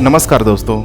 नमस्कार दोस्तों।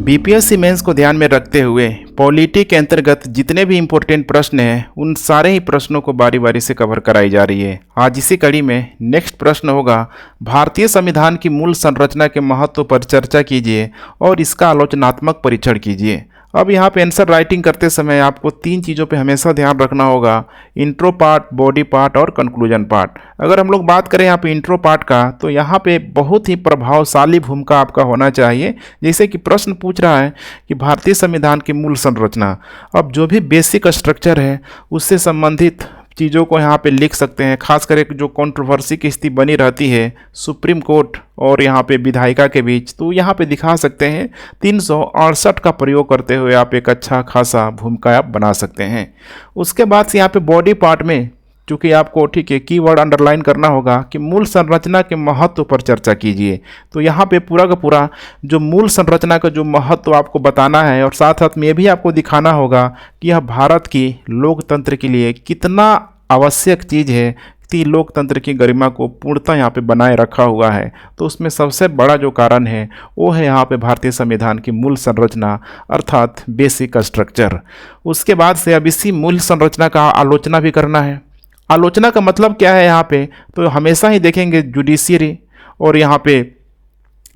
BPSC mains को ध्यान में रखते हुए पॉलिटी के अंतर्गत जितने भी इम्पोर्टेंट प्रश्न हैं उन सारे ही प्रश्नों को बारी बारी से कवर कराई जा रही है। आज इसी कड़ी में नेक्स्ट प्रश्न होगा, भारतीय संविधान की मूल संरचना के महत्व पर चर्चा कीजिए और इसका आलोचनात्मक परीक्षण कीजिए। अब यहाँ पे आंसर राइटिंग करते समय आपको तीन चीज़ों पे हमेशा ध्यान रखना होगा, इंट्रो पार्ट, बॉडी पार्ट और कंक्लूजन पार्ट। अगर हम लोग बात करें यहाँ पे इंट्रो पार्ट का, तो यहाँ पे बहुत ही प्रभावशाली भूमिका आपका होना चाहिए। जैसे कि प्रश्न पूछ रहा है कि भारतीय संविधान की मूल संरचना, अब जो भी बेसिक स्ट्रक्चर है उससे संबंधित चीज़ों को यहाँ पे लिख सकते हैं। खास करके जो कंट्रोवर्सी की स्थिति बनी रहती है सुप्रीम कोर्ट और यहाँ पे विधायिका के बीच, तो यहाँ पे दिखा सकते हैं 368 का प्रयोग करते हुए आप एक अच्छा खासा भूमिका आप बना सकते हैं। उसके बाद से यहाँ पे बॉडी पार्ट में चूँकि आपको ठीक है कीवर्ड अंडरलाइन करना होगा कि मूल संरचना के महत्व पर चर्चा कीजिए। तो यहाँ पे पूरा का पूरा जो मूल संरचना का जो महत्व आपको बताना है और साथ साथ में ये भी आपको दिखाना होगा कि यह भारत की लोकतंत्र के लिए कितना आवश्यक चीज़ है कि लोकतंत्र की गरिमा को पूर्णतः यहाँ पे बनाए रखा हुआ है। तो उसमें सबसे बड़ा जो कारण है वो है यहाँ पे भारतीय संविधान की मूल संरचना अर्थात बेसिक स्ट्रक्चर। उसके बाद से अब इसी मूल संरचना का आलोचना भी करना है। आलोचना का मतलब क्या है यहाँ पे, तो हमेशा ही देखेंगे जुडिशियरी और यहाँ पे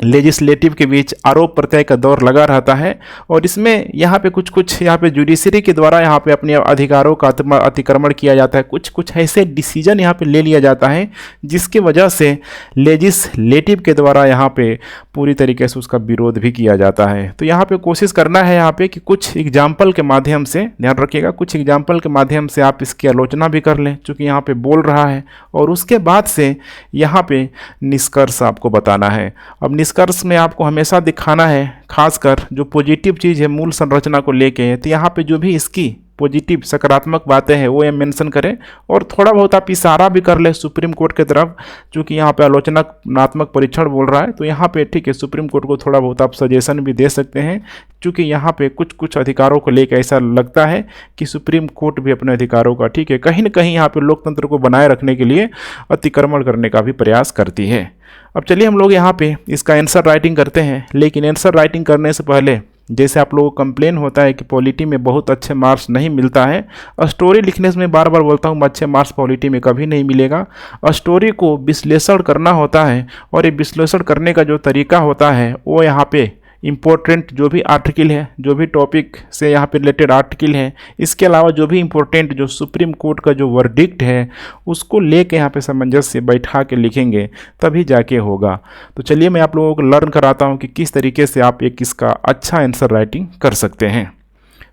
लेजिस्लेटिव के बीच आरोप प्रत्याय का दौर लगा रहता है और इसमें यहाँ पे कुछ यहाँ पे जुडिशरी के द्वारा यहाँ पे अपने अधिकारों का अतिक्रमण किया जाता है। कुछ ऐसे डिसीजन यहाँ पे ले लिया जाता है जिसकी वजह से लेजिस्लेटिव के द्वारा यहाँ पे पूरी तरीके से उसका विरोध भी किया जाता है। तो यहाँ पे कोशिश करना है यहाँ पे कि कुछ एग्जाम्पल के माध्यम से, ध्यान रखिएगा, कुछ एग्जाम्पल के माध्यम से आप इसकी आलोचना भी कर लें चूँकि यहाँ पे बोल रहा है, और उसके बाद से यहाँ पे निष्कर्ष आपको बताना है। अब निष्कर्ष में आपको हमेशा दिखाना है खासकर जो पॉजिटिव चीज़ है मूल संरचना को लेके, तो यहाँ पे जो भी इसकी पॉजिटिव सकारात्मक बातें हैं वो ये मेंशन करें और थोड़ा बहुत आप इशारा भी कर ले सुप्रीम कोर्ट की तरफ, क्योंकि यहाँ पे आलोचनात्मक परीक्षण बोल रहा है। तो यहाँ पे ठीक है सुप्रीम कोर्ट को थोड़ा बहुत आप सजेशन भी दे सकते हैं, क्योंकि यहाँ पे कुछ अधिकारों को लेकर ऐसा लगता है कि सुप्रीम कोर्ट भी अपने अधिकारों का ठीक है कहीं ना कहीं यहाँ पे लोकतंत्र को बनाए रखने के लिए अतिक्रमण करने का भी प्रयास करती है। अब चलिए हम लोग यहाँ पे इसका आंसर राइटिंग करते हैं, लेकिन आंसर राइटिंग करने से पहले जैसे आप लोगों को कंप्लेन होता है कि पॉलिटी में बहुत अच्छे मार्क्स नहीं मिलता है, स्टोरी लिखने से मैं बार बार बोलता हूँ अच्छे मार्क्स पॉलिटी में कभी नहीं मिलेगा। स्टोरी को विश्लेषण करना होता है और ये विश्लेषण करने का जो तरीका होता है वो यहाँ पे इम्पोर्टेंट जो भी आर्टिकल है, जो भी टॉपिक से यहाँ पे रिलेटेड आर्टिकल है, इसके अलावा जो भी इम्पोर्टेंट जो सुप्रीम कोर्ट का जो वर्डिक्ट है उसको लेके यहाँ पे सामंजस्य से बैठा के लिखेंगे तभी जाके होगा। तो चलिए मैं आप लोगों को लर्न कराता हूँ कि किस तरीके से आप एक इसका अच्छा आंसर राइटिंग कर सकते हैं।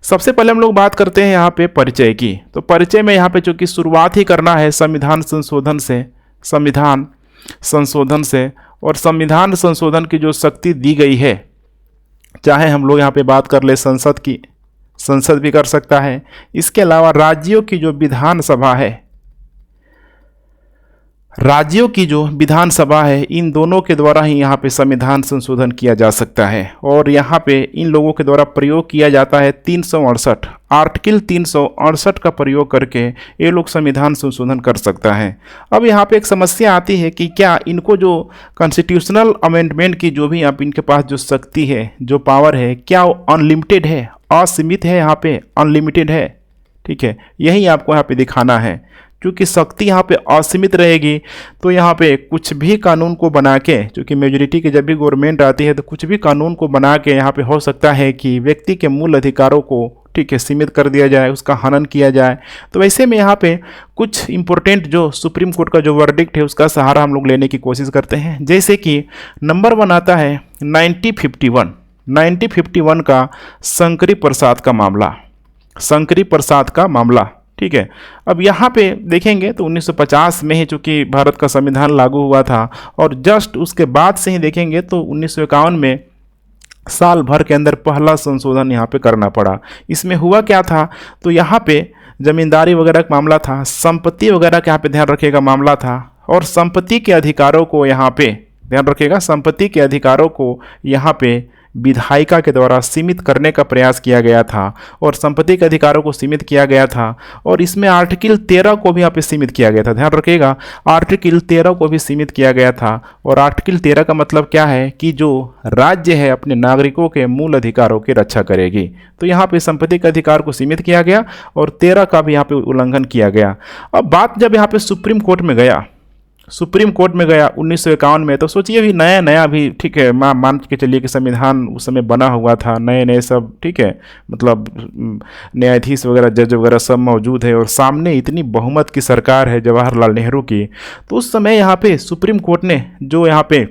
सबसे पहले हम लोग बात करते हैं यहाँ पे परिचय की। तो परिचय में यहाँ पे चूँकि शुरुआत ही करना है संविधान संशोधन से, और संविधान संशोधन की जो शक्ति दी गई है, चाहे हम लोग यहाँ पे बात कर ले संसद की, संसद भी कर सकता है, इसके अलावा राज्यों की जो विधानसभा है, राज्यों की जो विधानसभा है, इन दोनों के द्वारा ही यहाँ पे संविधान संशोधन किया जा सकता है। और यहाँ पे इन लोगों के द्वारा प्रयोग किया जाता है 368 आर्टिकल 368 का प्रयोग करके ये लोग संविधान संशोधन कर सकता है। अब यहाँ पे एक समस्या आती है कि क्या इनको जो कॉन्स्टिट्यूशनल अमेंडमेंट की जो भी आप इनके पास जो शक्ति है, जो पावर है, क्या वो अनलिमिटेड है, असीमित है, यहाँ पे अनलिमिटेड है? ठीक है, यही आपको यहाँ पे दिखाना है। क्योंकि शक्ति यहाँ पे असीमित रहेगी तो यहाँ पे कुछ भी कानून को बना के, क्योंकि मेजोरिटी की जब भी गवर्नमेंट आती है तो कुछ भी कानून को बना के यहाँ पे हो सकता है कि व्यक्ति के मूल अधिकारों को ठीक है सीमित कर दिया जाए, उसका हनन किया जाए। तो वैसे में यहाँ पे कुछ इंपॉर्टेंट जो सुप्रीम कोर्ट का जो वर्डिक्ट है उसका सहारा हम लोग लेने की कोशिश करते हैं। जैसे कि नंबर 1 आता है 1951 का शंकरी प्रसाद का मामला। ठीक है, अब यहाँ पे देखेंगे तो 1950 में ही चूँकि भारत का संविधान लागू हुआ था और जस्ट उसके बाद से ही देखेंगे तो 1951 में साल भर के अंदर पहला संशोधन यहाँ पे करना पड़ा। इसमें हुआ क्या था, तो यहाँ पे जमींदारी वगैरह का मामला था, संपत्ति वगैरह का यहाँ पे ध्यान रखिएगा मामला था, और संपत्ति के अधिकारों को यहाँ पे ध्यान रखिएगा, संपत्ति के अधिकारों को यहाँ पे विधायिका के द्वारा सीमित करने का प्रयास किया गया था और संपत्ति के अधिकारों को सीमित किया गया था। और इसमें आर्टिकल 13 को भी यहाँ पे सीमित किया गया था, ध्यान रखिएगा, आर्टिकल 13 को भी सीमित किया गया था। और आर्टिकल 13 का मतलब क्या है कि जो राज्य है अपने नागरिकों के मूल अधिकारों की रक्षा करेगी। तो यहाँ पे संपत्ति के अधिकार को सीमित किया गया और 13 का भी यहाँ पे उल्लंघन किया गया। अब बात जब यहाँ पे सुप्रीम कोर्ट में गया 1951 में, तो सोचिए अभी नया नया भी, ठीक है, मान के चलिए कि संविधान उस समय बना हुआ था, नए नए सब, ठीक है, मतलब न्यायाधीश वगैरह, जज वगैरह सब मौजूद है और सामने इतनी बहुमत की सरकार है जवाहरलाल नेहरू की। तो उस समय यहाँ पे सुप्रीम कोर्ट ने जो यहाँ पे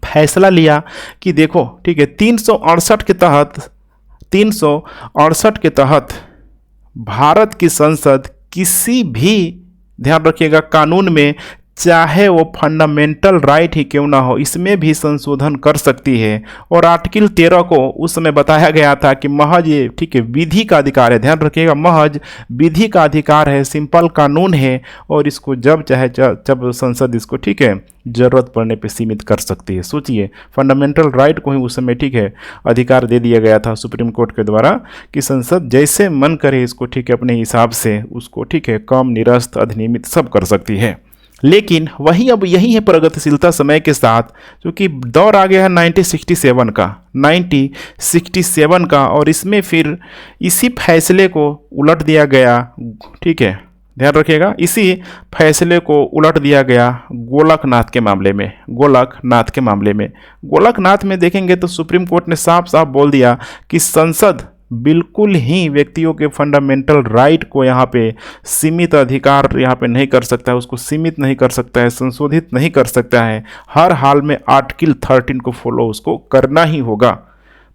फैसला लिया कि देखो, ठीक है, 368 के तहत भारत की संसद किसी भी, ध्यान रखिएगा, कानून में चाहे वो फंडामेंटल राइट ही क्यों ना हो, इसमें भी संशोधन कर सकती है। और आर्टिकल 13 को उस समय बताया गया था कि महज ये, ठीक है, विधि का अधिकार है, ध्यान रखिएगा, महज विधि का अधिकार है, सिंपल कानून है और इसको जब चाहे जब संसद इसको, ठीक है, जरूरत पड़ने पे सीमित कर सकती है। सोचिए, फंडामेंटल राइट को ही उस समय, ठीक है, अधिकार दे दिया गया था सुप्रीम कोर्ट के द्वारा कि संसद जैसे मन करे इसको, ठीक है, अपने हिसाब से उसको, ठीक है, कम, निरस्त, अधिनियमित सब कर सकती है। लेकिन वही अब यही है प्रगतिशीलता समय के साथ, क्योंकि दौर आ गया है 1967 का और इसमें फिर इसी फैसले को उलट दिया गया, ठीक है, ध्यान रखिएगा, इसी फैसले को उलट दिया गया गोलकनाथ के मामले में। गोलकनाथ में देखेंगे तो सुप्रीम कोर्ट ने साफ साफ बोल दिया कि संसद बिल्कुल ही व्यक्तियों के फंडामेंटल राइट को यहाँ पे सीमित अधिकार यहाँ पे नहीं कर सकता है, उसको सीमित नहीं कर सकता है, संशोधित नहीं कर सकता है, हर हाल में आर्टिकल 13 को फॉलो उसको करना ही होगा।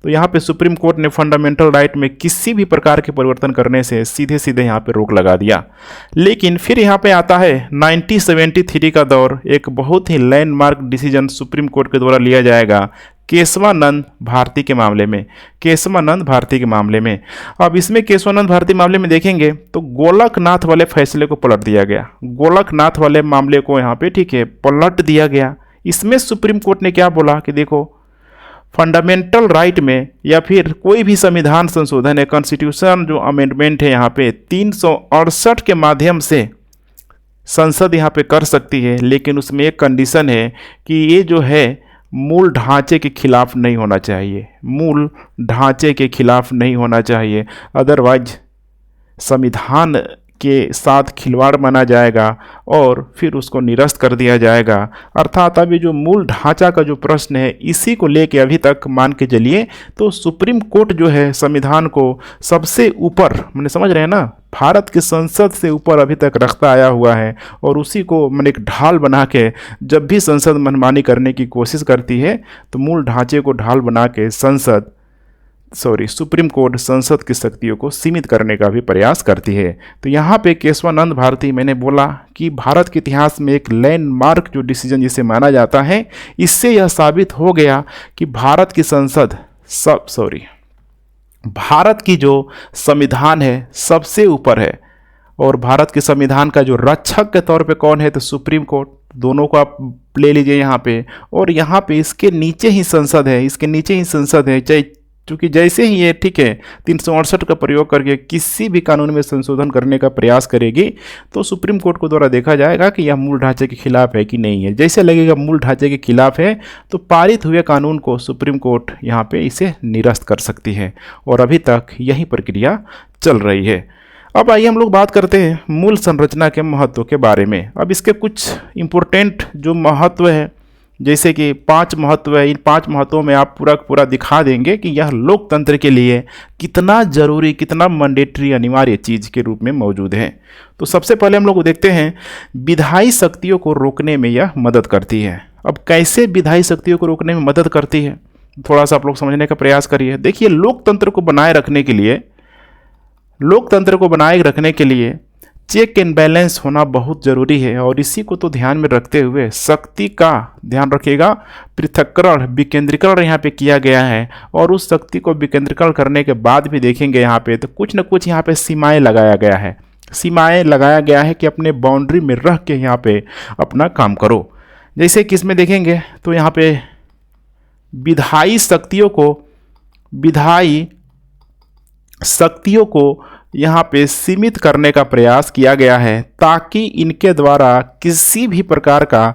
तो यहाँ पे सुप्रीम कोर्ट ने फंडामेंटल राइट में किसी भी प्रकार के परिवर्तन करने से सीधे सीधे यहाँ पे रोक लगा दिया। लेकिन फिर यहाँ पे आता है 1973 का दौर, एक बहुत ही लैंडमार्क डिसीजन सुप्रीम कोर्ट के द्वारा लिया जाएगा केशवानंद भारती के मामले में। अब इसमें केशवानंद भारती मामले में देखेंगे तो गोलकनाथ वाले फैसले को पलट दिया गया, गोलकनाथ वाले मामले को यहाँ पे, ठीक है, पलट दिया गया। इसमें सुप्रीम कोर्ट ने क्या बोला कि देखो, फंडामेंटल राइट में या फिर कोई भी संविधान संशोधन है, कॉन्स्टिट्यूशन जो अमेंडमेंट है यहाँ पे 368 के माध्यम से संसद यहाँ पे कर सकती है, लेकिन उसमें एक कंडीशन है कि ये जो है मूल ढांचे के खिलाफ नहीं होना चाहिए, अदरवाइज संविधान के साथ खिलवाड़ माना जाएगा और फिर उसको निरस्त कर दिया जाएगा। अर्थात अभी जो मूल ढांचा का जो प्रश्न है, इसी को लेके अभी तक मान के चलिए तो सुप्रीम कोर्ट जो है संविधान को सबसे ऊपर, मैंने समझ रहे हैं ना, भारत की संसद से ऊपर अभी तक रखता आया हुआ है और उसी को मैंने एक ढाल बना के, जब भी संसद मनमानी करने की कोशिश करती है तो मूल ढांचे को ढाल बना के सुप्रीम कोर्ट संसद की शक्तियों को सीमित करने का भी प्रयास करती है। तो यहाँ पे केशवानंद भारती, मैंने बोला कि भारत के इतिहास में एक लैंडमार्क जो डिसीजन जिसे माना जाता है, इससे यह साबित हो गया कि भारत की जो संविधान है सबसे ऊपर है और भारत के संविधान का जो रक्षक के तौर पे कौन है, तो सुप्रीम कोर्ट। दोनों को आप ले लीजिए यहाँ पे, और यहाँ पे इसके नीचे ही संसद है, चाहे क्योंकि जैसे ही ये, ठीक है, 368 का प्रयोग करके किसी भी कानून में संशोधन करने का प्रयास करेगी तो सुप्रीम कोर्ट को द्वारा देखा जाएगा कि यह मूल ढांचे के खिलाफ है कि नहीं है। जैसे लगेगा मूल ढांचे के खिलाफ है तो पारित हुए कानून को सुप्रीम कोर्ट यहाँ पे इसे निरस्त कर सकती है और अभी तक यही प्रक्रिया चल रही है। अब आइए हम लोग बात करते हैं मूल संरचना के महत्व के बारे में। अब इसके कुछ इम्पोर्टेंट जो महत्व है, जैसे कि 5 महत्व है, इन 5 महत्वों में आप पूरा दिखा देंगे कि यह लोकतंत्र के लिए कितना जरूरी, कितना मैंडेटरी, अनिवार्य चीज़ के रूप में मौजूद है। तो सबसे पहले हम लोग देखते हैं विधायी शक्तियों को रोकने में यह मदद करती है। अब कैसे विधायी शक्तियों को रोकने में मदद करती है, थोड़ा सा आप लोग समझने का प्रयास करिए। देखिए, लोकतंत्र को बनाए रखने के लिए चेक एंड बैलेंस होना बहुत ज़रूरी है और इसी को तो ध्यान में रखते हुए शक्ति का, ध्यान रखिएगा, पृथक्करण, विकेंद्रीकरण यहाँ पे किया गया है। और उस शक्ति को विकेंद्रीकरण करने के बाद भी देखेंगे यहाँ पे तो कुछ न कुछ यहाँ पे सीमाएं लगाया गया है कि अपने बाउंड्री में रह के यहाँ पे अपना काम करो। जैसे कि इसमें देखेंगे तो यहाँ पे विधायी शक्तियों को यहाँ पे सीमित करने का प्रयास किया गया है, ताकि इनके द्वारा किसी भी प्रकार का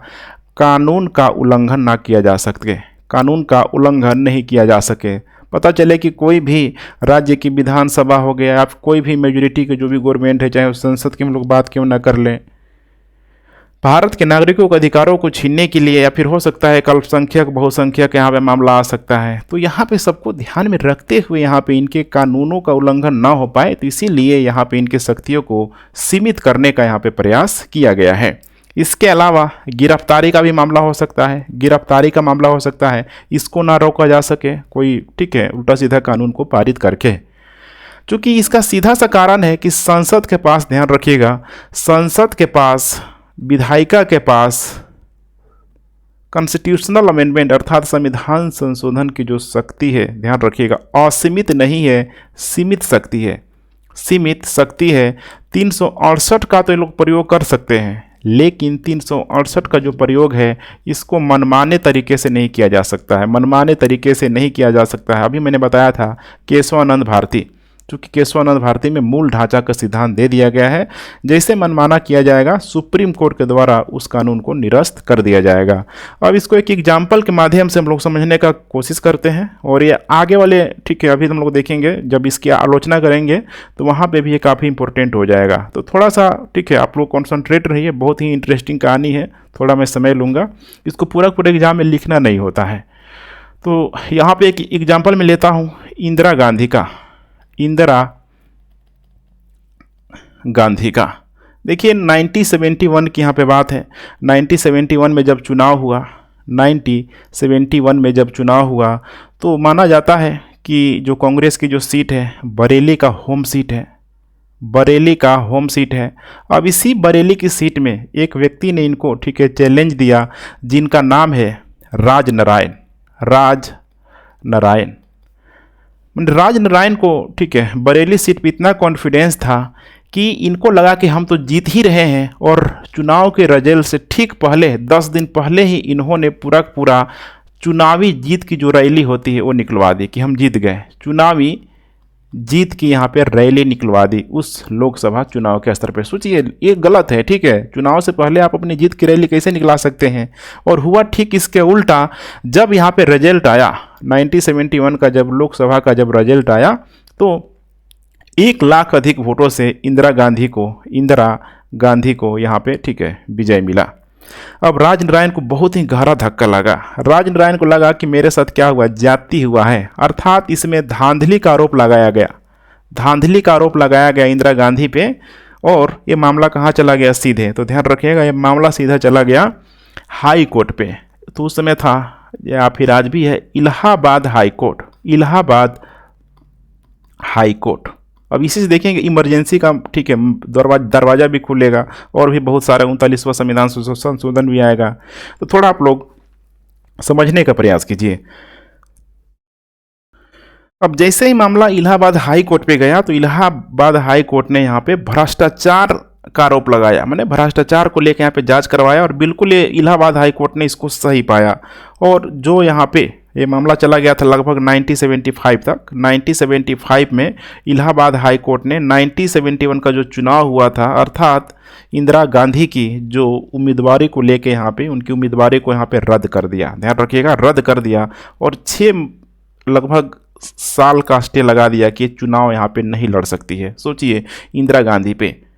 कानून का उल्लंघन ना किया जा सके, कानून का उल्लंघन नहीं किया जा सके। पता चले कि कोई भी राज्य की विधानसभा हो गया या कोई भी मेजोरिटी के जो भी गवर्नमेंट है, चाहे उस संसद की हम लोग बात क्यों ना कर लें, भारत के नागरिकों के अधिकारों को छीनने के लिए, या फिर हो सकता है अल्पसंख्यक बहुसंख्यक यहाँ पे मामला आ सकता है, तो यहाँ पे सबको ध्यान में रखते हुए यहाँ पे इनके कानूनों का उल्लंघन ना हो पाए, तो इसीलिए यहाँ पे इनके शक्तियों को सीमित करने का यहाँ पे प्रयास किया गया है। इसके अलावा गिरफ्तारी का भी मामला हो सकता है, गिरफ्तारी का मामला हो सकता है, इसको ना रोका जा सके कोई, ठीक है, उल्टा सीधा कानून को पारित करके। चूँकि इसका सीधा सा कारण है कि संसद के पास, ध्यान रखिएगा, संसद के पास, विधायिका के पास कॉन्स्टिट्यूशनल अमेंडमेंट अर्थात संविधान संशोधन की जो शक्ति है, ध्यान रखिएगा, असीमित नहीं है, सीमित शक्ति है, सीमित शक्ति है। 368 का तो ये लोग प्रयोग कर सकते हैं, लेकिन 368 का जो प्रयोग है इसको मनमाने तरीके से नहीं किया जा सकता है, मनमाने तरीके से नहीं किया जा सकता है। अभी मैंने बताया था केशवानंद भारती, चूँकि केशवानंद भारती में मूल ढांचा का सिद्धांत दे दिया गया है, जैसे मनमाना किया जाएगा सुप्रीम कोर्ट के द्वारा उस कानून को निरस्त कर दिया जाएगा। अब इसको एक एग्जाम्पल के माध्यम से हम लोग समझने का कोशिश करते हैं, और ये आगे वाले, ठीक है, अभी हम लोग देखेंगे जब इसकी आलोचना करेंगे तो वहाँ पे भी ये काफ़ी इंपॉर्टेंट हो जाएगा। तो थोड़ा सा, ठीक है, आप लोग कॉन्सनट्रेट रहिए, बहुत ही इंटरेस्टिंग कहानी है, थोड़ा मैं समय लूँगा, इसको पूरा एग्जाम में लिखना नहीं होता है। तो यहाँ पर एक एग्जाम्पल मैं लेता हूँ इंदिरा गांधी का, इंदिरा गांधी का। देखिए 1971 की यहाँ पे बात है। 1971 में जब चुनाव हुआ, 1971 में जब चुनाव हुआ तो माना जाता है कि जो कांग्रेस की जो सीट है, बरेली का होम सीट है, बरेली का होम सीट है। अब इसी बरेली की सीट में एक व्यक्ति ने इनको, ठीक है, चैलेंज दिया, जिनका नाम है राजनारायण, राजनारायण। राजनारायण को, ठीक है, बरेली सीट पे इतना कॉन्फिडेंस था कि इनको लगा कि हम तो जीत ही रहे हैं, और चुनाव के रिजल्ट से ठीक पहले, 10 दिन पहले ही इन्होंने पूरा चुनावी जीत की जो रैली होती है वो निकलवा दी कि हम जीत गए। चुनावी जीत की यहाँ पे रैली निकलवा दी उस लोकसभा चुनाव के स्तर पे। सोचिए, ये गलत है, ठीक है, चुनाव से पहले आप अपनी जीत की रैली कैसे निकला सकते हैं। और हुआ ठीक इसके उल्टा। जब यहाँ पे रिजल्ट आया 1971 का, जब लोकसभा का जब रिजल्ट आया तो 1 लाख अधिक वोटों से इंदिरा गांधी को यहाँ पे, ठीक है, विजय मिला। अब राजनारायण को बहुत ही गहरा धक्का लगा। राजनारायण को लगा कि मेरे साथ क्या हुआ, जाति हुआ है, अर्थात इसमें धांधली का आरोप लगाया गया, धांधली का आरोप लगाया गया इंदिरा गांधी पे। और ये मामला कहाँ चला गया, सीधे, तो ध्यान रखिएगा, ये मामला सीधा चला गया हाई कोर्ट पे। तो उस समय था, या फिर आज भी है, Allahabad high court, Allahabad high court. अब इसी से देखेंगे इमरजेंसी का, ठीक है, दरवाज़ा भी खुलेगा, और भी बहुत सारा 39वां संविधान संशोधन भी आएगा। तो थोड़ा आप लोग समझने का प्रयास कीजिए। अब जैसे ही मामला इलाहाबाद हाई कोर्ट पे गया तो इलाहाबाद हाई कोर्ट ने यहाँ पे भ्रष्टाचार का आरोप लगाया, मैंने भ्रष्टाचार को लेकर यहाँ पे जांच करवाया, और बिल्कुल ये इलाहाबाद हाई कोर्ट ने इसको सही पाया। और जो यहाँ पे ये मामला चला गया था लगभग 1975 तक। 1975 में इलाहाबाद हाई कोर्ट ने 1971 का जो चुनाव हुआ था, अर्थात इंदिरा गांधी की जो उम्मीदवारी को लेके यहाँ पे, उनकी उम्मीदवारी को यहाँ पे रद्द कर दिया, ध्यान रखिएगा, रद्द कर दिया, और 6 लगभग साल का स्टे लगा दिया कि चुनाव यहाँ पे नहीं लड़ सकती है। सोचिए, इंदिरा गांधी पे।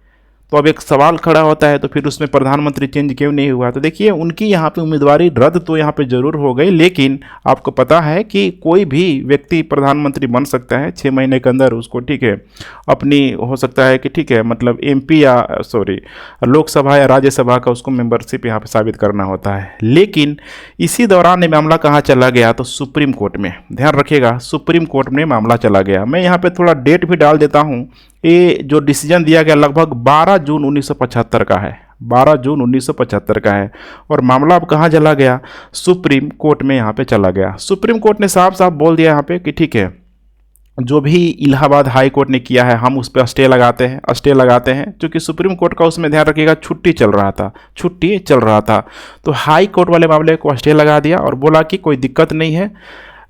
तो अब एक सवाल खड़ा होता है, तो फिर उसमें प्रधानमंत्री चेंज क्यों नहीं हुआ। तो देखिए, उनकी यहाँ पे उम्मीदवारी रद्द तो यहाँ पे जरूर हो गई, लेकिन आपको पता है कि कोई भी व्यक्ति प्रधानमंत्री बन सकता है 6 महीने के अंदर। उसको, ठीक है, अपनी हो सकता है कि, ठीक है, मतलब MP या लोकसभा या राज्यसभा का उसको मेंबरशिप यहाँ पे साबित करना होता है। लेकिन इसी दौरान ये मामला कहाँ चला गया, तो सुप्रीम कोर्ट में। ध्यान रखिएगा, सुप्रीम कोर्ट में मामला चला गया। मैं यहाँ पे थोड़ा डेट भी डाल देता हूँ। ये जो डिसीजन दिया गया लगभग 12 जून 1975 का है, 12 जून 1975 का है। और मामला अब कहाँ चला गया, सुप्रीम कोर्ट में यहाँ पे चला गया। सुप्रीम कोर्ट ने साफ साफ बोल दिया यहाँ पे कि ठीक है, जो भी इलाहाबाद हाई कोर्ट ने किया है हम उस पर स्टे लगाते हैं क्योंकि सुप्रीम कोर्ट का उसमें ध्यान रखिएगा छुट्टी चल रहा था। तो हाई कोर्ट वाले मामले को स्टे लगा दिया और बोला कि कोई दिक्कत नहीं है,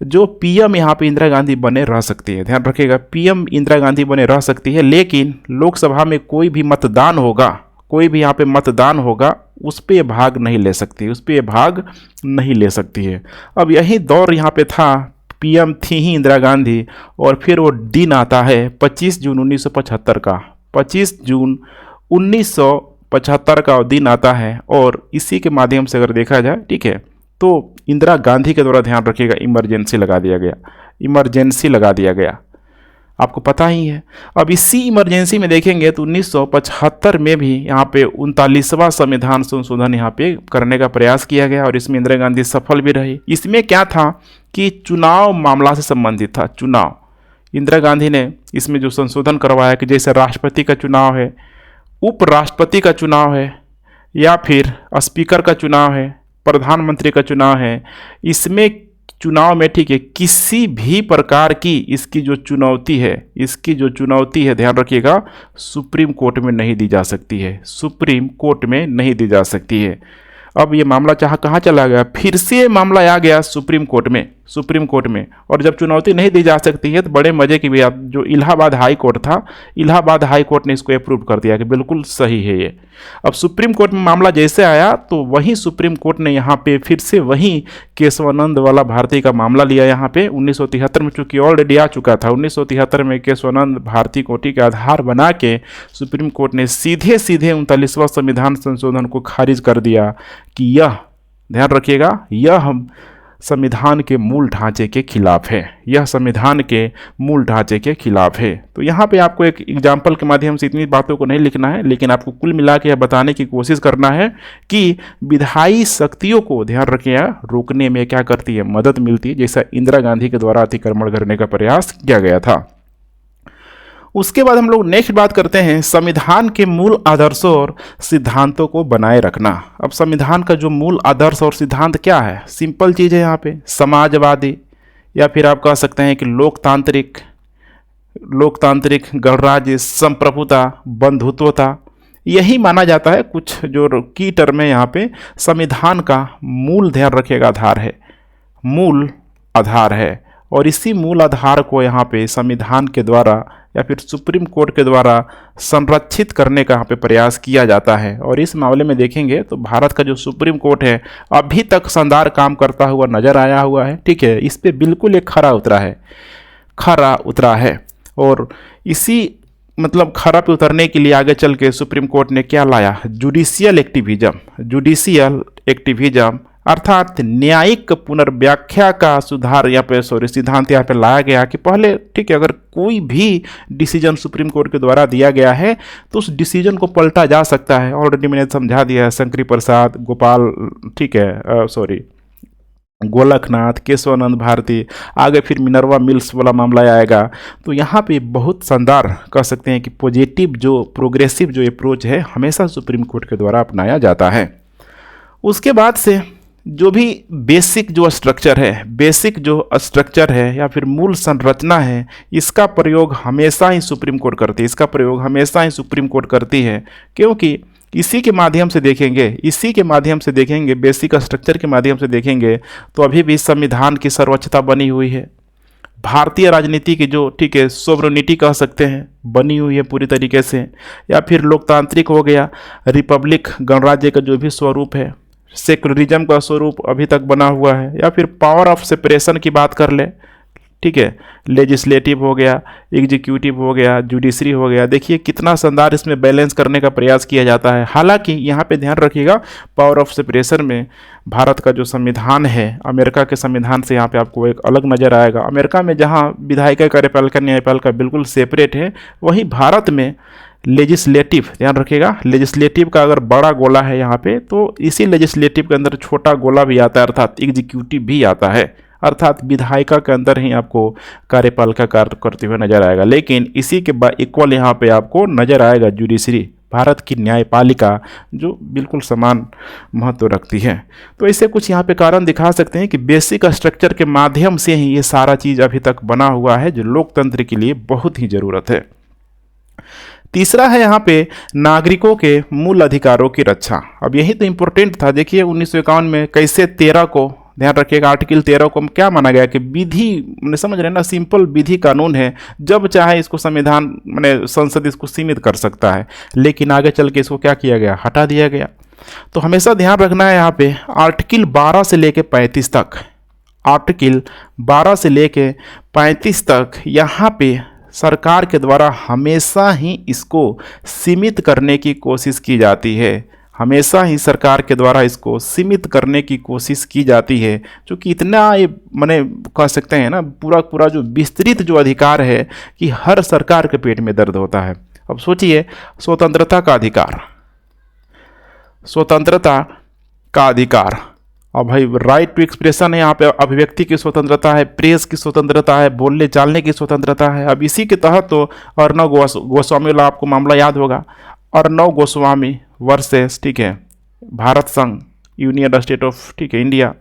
जो पीएम यहाँ पे इंदिरा गांधी बने रह सकती है, ध्यान रखिएगा पीएम इंदिरा गांधी बने रह सकती है, लेकिन लोकसभा में कोई भी यहाँ पे मतदान होगा उस पर भाग नहीं ले सकती है। अब यही दौर यहाँ पे था, पीएम थी ही इंदिरा गांधी, और फिर वो दिन आता है 25 जून 1975 का, 25 जून 1975 का दिन आता है, और इसी के माध्यम से अगर देखा जाए, ठीक है, तो इंदिरा गांधी के द्वारा ध्यान रखिएगा इमरजेंसी लगा दिया गया, आपको पता ही है। अब इसी इमरजेंसी में देखेंगे तो 1975 में भी यहाँ पे 39वां संविधान संशोधन यहाँ पे करने का प्रयास किया गया और इसमें इंदिरा गांधी सफल भी रही। इसमें क्या था कि चुनाव मामला से संबंधित था, चुनाव। इंदिरा गांधी ने इसमें जो संशोधन करवाया कि जैसे राष्ट्रपति का चुनाव है, उपराष्ट्रपति का चुनाव है, या फिर स्पीकर का चुनाव है, प्रधानमंत्री का चुनाव है, इसमें चुनाव में, ठीक है, किसी भी प्रकार की इसकी जो चुनौती है ध्यान रखिएगा सुप्रीम कोर्ट में नहीं दी जा सकती है। अब ये मामला कहाँ चला गया, फिर से ये मामला आ गया सुप्रीम कोर्ट में। और जब चुनौती नहीं दी जा सकती है तो बड़े मजे की बात, जो इलाहाबाद हाई कोर्ट था, इलाहाबाद हाई कोर्ट ने इसको अप्रूव कर दिया कि बिल्कुल सही है ये। अब सुप्रीम कोर्ट में मामला जैसे आया तो वहीं सुप्रीम कोर्ट ने यहाँ पे फिर से वहीं केशवानंद वाला भारती का मामला लिया यहाँ पे 1973 में, चूंकि ऑलरेडी आ चुका था 1973 में। केशवानंद भारती कोटि का आधार बना के सुप्रीम कोर्ट ने सीधे 39वां संविधान संशोधन को खारिज कर दिया कि यह, ध्यान रखिएगा, यह हम संविधान के मूल ढांचे के खिलाफ है। तो यहाँ पे आपको एक एग्जाम्पल के माध्यम से इतनी बातों को नहीं लिखना है, लेकिन आपको कुल मिला के यह बताने की कोशिश करना है कि विधायी शक्तियों को, ध्यान रखिएगा, रोकने में क्या करती है, मदद मिलती है, जैसा इंदिरा गांधी के द्वारा अतिक्रमण करने का प्रयास किया गया था। उसके बाद हम लोग नेक्स्ट बात करते हैं संविधान के मूल आदर्शों और सिद्धांतों को बनाए रखना। अब संविधान का जो मूल आदर्श और सिद्धांत क्या है, सिंपल चीज़ है यहाँ पे, समाजवादी, या फिर आप कह सकते हैं कि लोकतांत्रिक, गणराज्य, संप्रभुता, बंधुत्वता, यही माना जाता है। कुछ जो की टर्म है यहाँ पे, संविधान का मूल, ध्यान रखिएगा, मूल आधार है, और इसी मूल आधार को यहाँ पे संविधान के द्वारा या फिर सुप्रीम कोर्ट के द्वारा संरक्षित करने का यहाँ पे प्रयास किया जाता है। और इस मामले में देखेंगे तो भारत का जो सुप्रीम कोर्ट है अभी तक शानदार काम करता हुआ नजर आया हुआ है, ठीक है, इस पे बिल्कुल एक खरा उतरा है। और इसी मतलब खरा पे उतरने के लिए आगे चल के सुप्रीम कोर्ट ने क्या लाया, जुडिशियल एक्टिविज्म, अर्थात न्यायिक पुनर्व्याख्या का सिद्धांत यहाँ पे लाया गया कि पहले, ठीक है, अगर कोई भी डिसीजन सुप्रीम कोर्ट के द्वारा दिया गया है तो उस डिसीजन को पलटा जा सकता है। ऑलरेडी मैंने समझा दिया है, शंकरी प्रसाद, गोलकनाथ, केशवानंद भारती, आगे फिर मिनर्वा मिल्स वाला मामला आएगा। तो यहाँ पे बहुत शानदार कह सकते हैं कि प्रोग्रेसिव जो अप्रोच है हमेशा सुप्रीम कोर्ट के द्वारा अपनाया जाता है। उसके बाद से जो भी बेसिक जो स्ट्रक्चर है या फिर मूल संरचना है, इसका प्रयोग हमेशा ही सुप्रीम कोर्ट करती है, क्योंकि इसी के माध्यम से देखेंगे, बेसिक स्ट्रक्चर के माध्यम से देखेंगे तो अभी भी संविधान की सर्वोच्चता बनी हुई है। भारतीय राजनीति की जो, ठीक है, सोवरेनिटी कह सकते हैं, बनी हुई है पूरी तरीके से। या फिर लोकतांत्रिक हो गया, रिपब्लिक, गणराज्य का जो भी स्वरूप है, सेकुलरिज्म का स्वरूप अभी तक बना हुआ है। या फिर पावर ऑफ सेपरेशन की बात कर ले, ठीक है, लेजिस्लेटिव हो गया, एग्जीक्यूटिव हो गया, जुडिशरी हो गया। देखिए कितना शानदार इसमें बैलेंस करने का प्रयास किया जाता है। हालांकि यहाँ पे ध्यान रखिएगा, पावर ऑफ सेपरेशन में भारत का जो संविधान है अमेरिका के संविधान से यहाँ पे आपको एक अलग नज़र आएगा। अमेरिका में जहाँ विधायिका, कार्यपालिका, न्यायपालिका बिल्कुल सेपरेट है, वहीं भारत में लेजिस्लेटिव, ध्यान रखिएगा, लेजिस्लेटिव का अगर बड़ा गोला है यहाँ पे तो इसी लेजिस्लेटिव के अंदर छोटा गोला भी आता है, अर्थात एग्जीक्यूटिव भी आता है, अर्थात विधायिका के अंदर ही आपको कार्यपालिका कार्य करते हुए नजर आएगा। लेकिन इसी के इक्वल यहाँ पे आपको नजर आएगा जुडिशरी, भारत की न्यायपालिका जो बिल्कुल समान महत्व रखती है। तो ऐसे कुछ यहाँ पे कारण दिखा सकते हैं कि बेसिक स्ट्रक्चर के माध्यम से ही ये सारा चीज़ अभी तक बना हुआ है, जो लोकतंत्र के लिए बहुत ही ज़रूरत है। तीसरा है यहाँ पे नागरिकों के मूल अधिकारों की रक्षा। अब यही तो इम्पोर्टेंट था। देखिए 1951 में कैसे 13 को, ध्यान रखिएगा, आर्टिकल 13 को क्या माना गया कि विधि, मैंने समझ रहे हैं ना, सिंपल विधि कानून है, जब चाहे इसको संविधान मैंने संसद इसको सीमित कर सकता है, लेकिन आगे चल के इसको क्या किया गया, हटा दिया गया। तो हमेशा ध्यान रखना है यहाँ पे आर्टिकल 12 से लेके 35 तक, आर्टिकल 12 से लेके 35 तक यहाँ पे सरकार के द्वारा हमेशा ही इसको सीमित करने की कोशिश की जाती है, हमेशा ही सरकार के द्वारा इसको सीमित करने की कोशिश की जाती है, क्योंकि इतना ये माने कह सकते हैं ना, पूरा पूरा जो विस्तृत जो अधिकार है कि हर सरकार के पेट में दर्द होता है। अब सोचिए, स्वतंत्रता का अधिकार, स्वतंत्रता का अधिकार, और भाई राइट टू एक्सप्रेशन है, यहाँ पे अभिव्यक्ति की स्वतंत्रता है, प्रेस की स्वतंत्रता है, बोलने चालने की स्वतंत्रता है। अब इसी के तहत तो अर्णव गोस्वामी वाला आपको मामला याद होगा, अर्णव गोस्वामी वर्सेस, ठीक है, भारत संघ, यूनियन स्टेट ऑफ, ठीक है, इंडिया,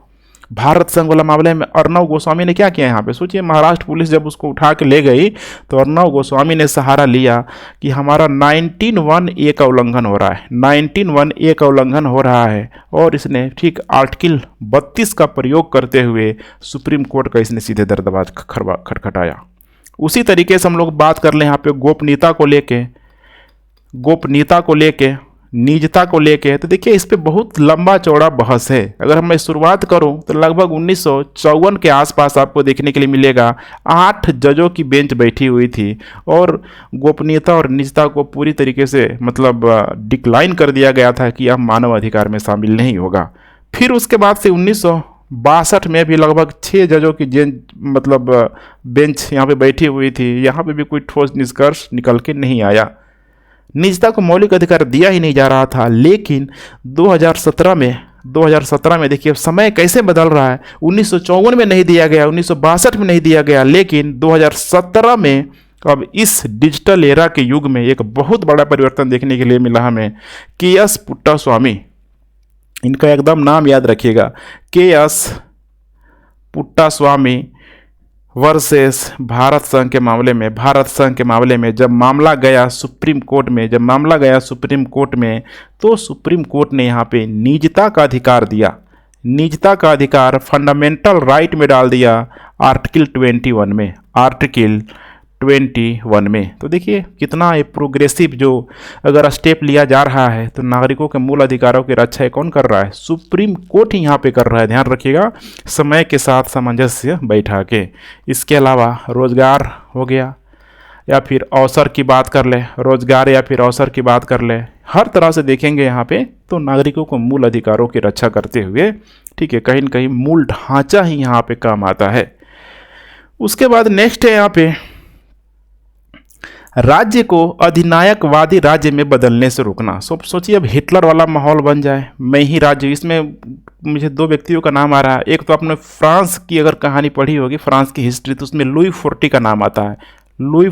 भारत संघ वाला मामले में अर्णव गोस्वामी ने क्या किया यहाँ पे, सोचिए, महाराष्ट्र पुलिस जब उसको उठा के ले गई तो अर्णव गोस्वामी ने सहारा लिया कि हमारा 19(1)(a) का उल्लंघन हो रहा है, 19(1)(a) का उल्लंघन हो रहा है, और इसने ठीक आर्टिकल 32 का प्रयोग करते हुए सुप्रीम कोर्ट का इसने सीधे दरदबाज खटखटाया। उसी तरीके से हम लोग बात कर लें यहाँ पे गोपनीयता को लेके, गोपनीयता को लेके, निजता को लेके, तो देखिए इस पे बहुत लंबा चौड़ा बहस है। अगर मैं शुरुआत करूं तो लगभग 1954 के आसपास आपको देखने के लिए मिलेगा 8 जजों की बेंच बैठी हुई थी और गोपनीयता और निजता को पूरी तरीके से मतलब डिक्लाइन कर दिया गया था कि यह मानव अधिकार में शामिल नहीं होगा। फिर उसके बाद से 1962 में भी लगभग 6 जजों की मतलब बेंच यहाँ पे बैठी हुई थी, यहाँ पे भी कोई ठोस निष्कर्ष निकल के नहीं आया। निजता को मौलिक अधिकार दिया ही नहीं जा रहा था, लेकिन 2017 में देखिए समय कैसे बदल रहा है। 1954 में नहीं दिया गया, 1962 में नहीं दिया गया, लेकिन 2017 में अब इस डिजिटल एरा के युग में एक बहुत बड़ा परिवर्तन देखने के लिए मिला हमें। के.एस. पुट्टास्वामी, इनका एकदम नाम याद रखिएगा, के.एस. पुट्टास्वामी वर्सेस भारत संघ के मामले में, भारत संघ के मामले में जब मामला गया सुप्रीम कोर्ट में, जब मामला गया सुप्रीम कोर्ट में, तो सुप्रीम कोर्ट ने यहाँ पे निजता का अधिकार दिया, निजता का अधिकार फंडामेंटल राइट में डाल दिया आर्टिकल 21 में, आर्टिकल 21 में। तो देखिए कितना एक प्रोग्रेसिव जो अगर स्टेप लिया जा रहा है, तो नागरिकों के मूल अधिकारों की रक्षा कौन कर रहा है, सुप्रीम कोर्ट ही यहाँ पे कर रहा है। ध्यान रखिएगा, समय के साथ सामंजस्य बैठा के। इसके अलावा रोजगार हो गया, या फिर अवसर की बात कर ले, रोजगार या फिर अवसर की बात कर ले, हर तरह से देखेंगे यहाँ पे तो नागरिकों को मूल अधिकारों की रक्षा करते हुए, ठीक है, कहीं न कहीं मूल ढांचा ही यहाँ पे काम आता है। उसके बाद नेक्स्ट है यहाँ पे राज्य को अधिनायकवादी राज्य में बदलने से रोकना। सोचिए अब हिटलर वाला माहौल बन जाए, मैं ही राज्य। इसमें मुझे 2 व्यक्तियों का नाम आ रहा है। एक तो आपने फ्रांस की अगर कहानी पढ़ी होगी, फ्रांस की हिस्ट्री, तो उसमें लुई फोर्टी का नाम आता है। लुई